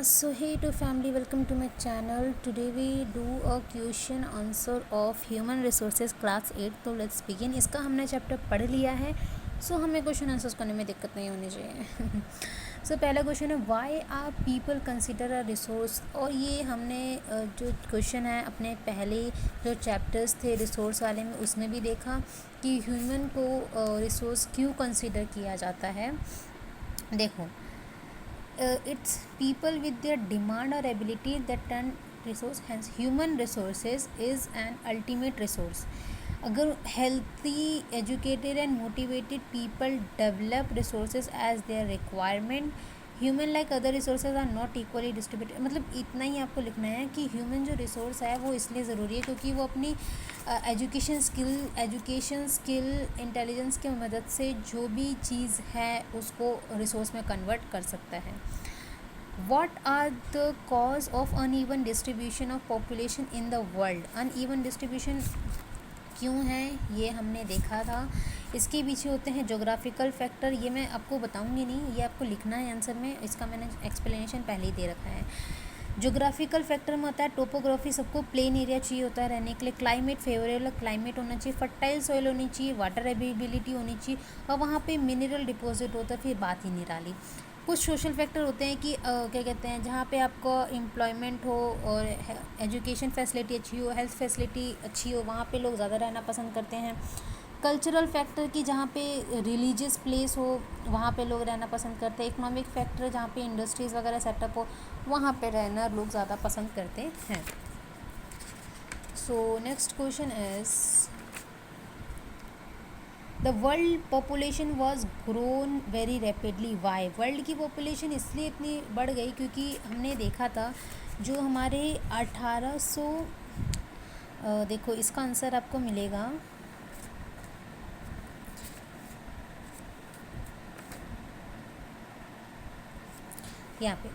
So hey to family, welcome to my channel. Today we do a question answer of human resources class 8. तो let's begin. इसका हमने chapter पढ़ लिया है, सो हमें क्वेश्चन आंसर्स करने में दिक्कत नहीं होनी चाहिए. सो पहला क्वेश्चन है why are people consider a resource. और ये हमने जो क्वेश्चन है अपने पहले जो चैप्टर्स थे रिसोर्स वाले में उसमें भी देखा कि ह्यूमन को रिसोर्स क्यों कंसिडर किया जाता है. देखो, it's people with their demand or ability that turn resource, hence human resources is an ultimate resource. अगर healthy, educated and motivated people develop resources as their requirement, human like other resources are not equally distributed. मतलब इतना ही आपको लिखना है कि human जो resource है वो इसलिए ज़रूरी है क्योंकि वो अपनी एजुकेशन स्किल इंटेलिजेंस की मदद से जो भी चीज़ है उसको रिसोर्स में कन्वर्ट कर सकता है. What are the cause of uneven distribution of population in the world? Uneven distribution क्यों है ये हमने देखा था. इसके पीछे होते हैं जोग्राफिकल फैक्टर. ये मैं आपको बताऊंगी नहीं, ये आपको लिखना है आंसर में. इसका मैंने एक्सप्लेनेशन पहले ही दे रखा है. जोग्राफिकल फैक्टर में होता है टोपोग्राफी, सबको प्लेन एरिया चाहिए होता है रहने के लिए. क्लाइमेट, फेवरेबल क्लाइमेट होना चाहिए. फर्टाइल सॉइल होनी चाहिए. वाटर अवेलेबिलिटी होनी चाहिए. और वहाँ पे मिनरल डिपॉजिट होता है. फिर बात ही नहीं रही. कुछ सोशल फैक्टर होते हैं कि क्या कहते हैं, जहाँ पे आपको एम्प्लॉयमेंट हो और एजुकेशन फैसिलिटी अच्छी हो, हेल्थ फैसिलिटी अच्छी हो, वहाँ पे लोग ज़्यादा रहना पसंद करते हैं. कल्चरल फैक्टर की जहाँ पे रिलीजियस प्लेस हो वहाँ पे लोग रहना पसंद करते हैं. इकोनॉमिक फैक्टर जहाँ पे इंडस्ट्रीज़ वगैरह सेटअप हो वहाँ पे रहना लोग ज़्यादा पसंद करते हैं. So next question is the world population was grown very rapidly. Why? World की पॉपुलेशन इसलिए इतनी बढ़ गई क्योंकि हमने देखा था जो हमारे 1800 देखो इसका आंसर आपको मिलेगा यहाँ पे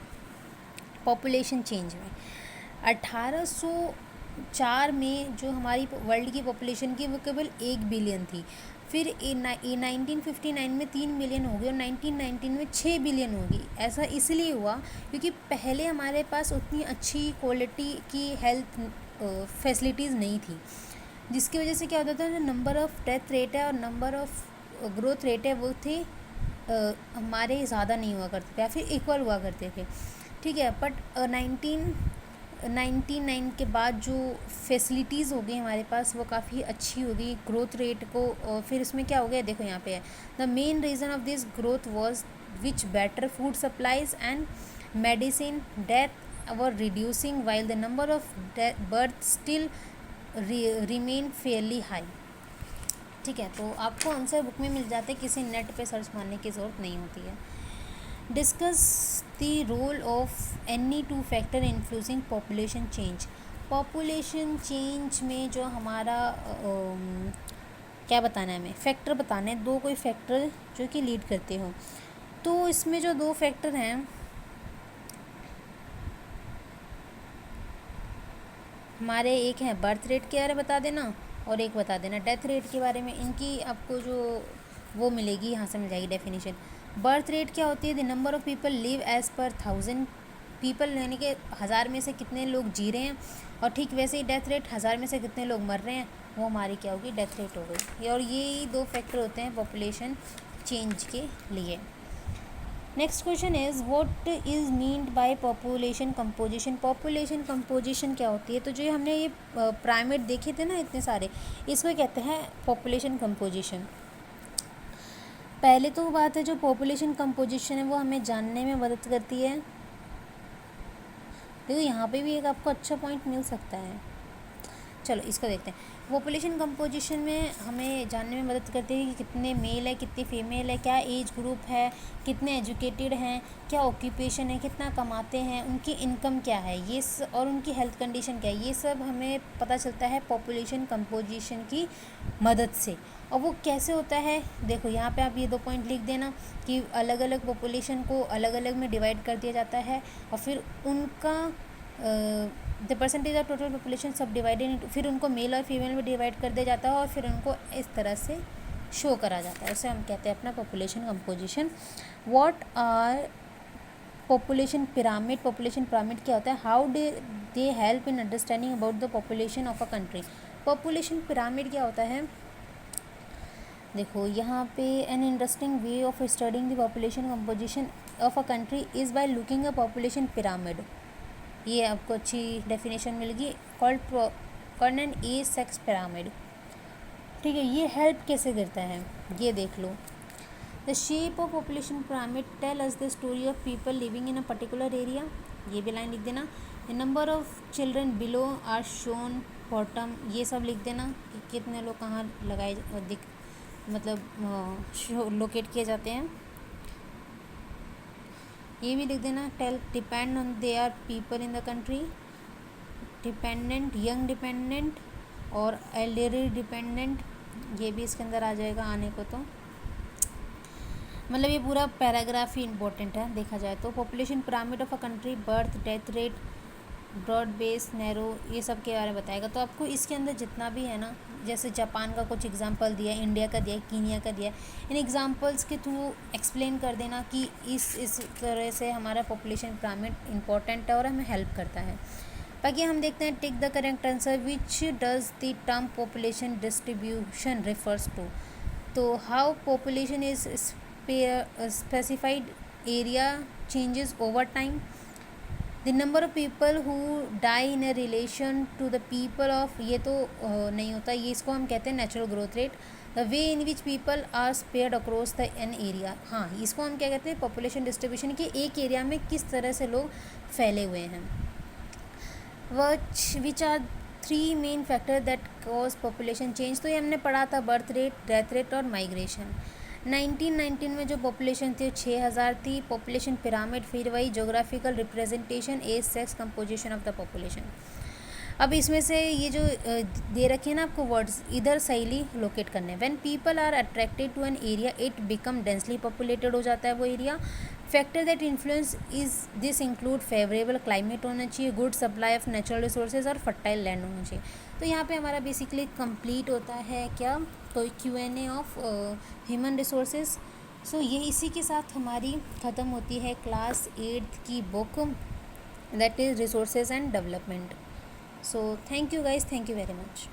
पॉपुलेशन चेंज में 1804 में जो हमारी वर्ल्ड की पॉपुलेशन की वो केवल 1 बिलियन थी. फिर 1959 में 3 मिलियन हो गई और 1919 में 6 बिलियन हो गई. ऐसा इसलिए हुआ क्योंकि पहले हमारे पास उतनी अच्छी क्वालिटी की हेल्थ फैसिलिटीज़ नहीं थी, जिसकी वजह से क्या होता था, जो नंबर ऑफ़ डेथ रेट है और नंबर ऑफ़ ग्रोथ रेट है वो थे हमारे ज़्यादा नहीं हुआ करते थे या फिर इक्वल हुआ करते थे. ठीक है. बट 1999 के बाद जो फैसिलिटीज़ हो गई हमारे पास वो काफ़ी अच्छी हो गई ग्रोथ रेट को. और फिर इसमें क्या हो गया, देखो यहाँ पे है the main reason of this growth was which better food supplies and medicine death were reducing while the number of birth still remain fairly high. ठीक है. तो आपको आंसर बुक में मिल जाते हैं, किसी नेट पे सर्च मारने की ज़रूरत नहीं होती है. Discuss the role of any two factor influencing population change. Population change में जो हमारा क्या बताना है, हमें फैक्टर बताने हैं. दो कोई फैक्टर जो कि लीड करते हो. तो इसमें जो दो फैक्टर हैं हमारे, एक है बर्थ रेट के बारे में बता देना और एक बता देना डेथ रेट के बारे में. इनकी आपको जो वो मिलेगी यहाँ से मिल जाएगी डेफिनेशन. बर्थ रेट क्या होती है, the number of people live as per 1000 people, यानी कि 1000 में से कितने लोग जी रहे हैं. और ठीक वैसे ही डेथ रेट 1000 में से कितने लोग मर रहे हैं, वो हमारी क्या होगी, डेथ रेट हो गई. और ये दो फैक्टर होते हैं पॉपुलेशन चेंज के लिए. Next question is what is meant by population composition. Population composition क्या होती है. तो जो हमने ये प्राइमेट देखे थे ना इतने सारे, इसको कहते हैं पॉपुलेशन कंपोजिशन. पहले तो बात है जो पॉपुलेशन कंपोजिशन है वो हमें जानने में मदद करती है. देखो यहाँ पे भी एक आपको अच्छा पॉइंट मिल सकता है. चलो इसको देखते हैं. पॉपुलेशन कंपोजिशन में हमें जानने में मदद करती है कि कितने मेल है, कितने फीमेल है, क्या एज ग्रुप है, कितने एजुकेटेड हैं, क्या ऑक्यूपेशन है, कितना कमाते हैं, उनकी इनकम क्या है, ये और उनकी हेल्थ कंडीशन क्या है. ये सब हमें पता चलता है पॉपुलेशन कंपोजिशन की मदद से. और वो कैसे होता है, देखो यहाँ पे आप ये दो पॉइंट लिख देना कि अलग अलग पॉपुलेशन को अलग अलग में डिवाइड कर दिया जाता है और फिर उनका the percentage of total population सब डिवाइडेड, फिर उनको मेल और फीमेल में डिवाइड कर दिया जाता है और फिर उनको इस तरह से शो करा जाता है. उसे हम कहते हैं अपना population composition. What are population pyramid क्या होता है, how they help in understanding about the population of a country. Population pyramid क्या होता है, देखो यहाँ पे an interesting way of studying the population composition of a country is by looking a population pyramid. ये आपको अच्छी डेफिनेशन मिल गई, called an a sex pyramid. ठीक है, ये हेल्प कैसे करता है ये देख लो। The shape of population pyramid tell us the story of people living in a particular area, ये भी लाइन लिख देना। The number of children below are shown bottom, ये सब लिख देना कि कितने लोग कहाँ लगाए मतलब लोकेट किए जाते हैं, ये भी लिख देना। Tell depend on they are people in the country, dependent, young dependent और एल्डरली डिपेंडेंट, ये भी इसके अंदर आ जाएगा आने को। तो मतलब ये पूरा पैराग्राफ ही इंपॉर्टेंट है देखा जाए तो। Population pyramid of a country, birth death rate, broad base, narrow, ये सब के बारे में बताएगा। तो आपको इसके अंदर जितना भी है ना, जैसे जापान का कुछ एग्जांपल दिया है, इंडिया का दिया है, कीनिया का दिया है, इन एग्जांपल्स के थ्रू एक्सप्लेन कर देना कि इस तरह से हमारा पॉपुलेशन पिरामिड इंपॉर्टेंट है और हमें हेल्प करता है। बाकी हम देखते हैं, take the correct answer, which does the term population distribution refers to. तो how population is specified area changes over time, the number of people who die in a relation to the people of, ये तो नहीं होता, ये इसको हम कहते हैं natural growth rate. The way in which people are spread across the an area, हाँ इसको हम क्या कहते हैं, पॉपुलेशन डिस्ट्रीब्यूशन, कि एक एरिया में किस तरह से लोग फैले हुए हैं। Which are 3 main factor that cause population change, तो ये हमने पढ़ा था, बर्थ रेट, डेथ रेट और माइग्रेशन। 1919 में जो पॉपुलेशन थी 6000 थी। पॉपुलेशन पिरामिड, फिर वही geographical representation, age, sex, composition of the population. अब इसमें से ये जो दे रखे हैं ना आपको वर्ड्स, इधर सहीली लोकेट करने। When people are attracted to an area it become densely populated हो जाता है वो एरिया। Factor that influence is this include favourable climate होना चाहिए, good supply of natural resources और फर्टाइल लैंड होना चाहिए। तो यहाँ पे हमारा बेसिकली कंप्लीट होता है क्या, तो Q&A ऑफ ह्यूमन रिसोर्सेज। सो ये इसी के साथ हमारी ख़त्म होती है क्लास 8th की book, that is resources and development. So thank you guys, thank you very much.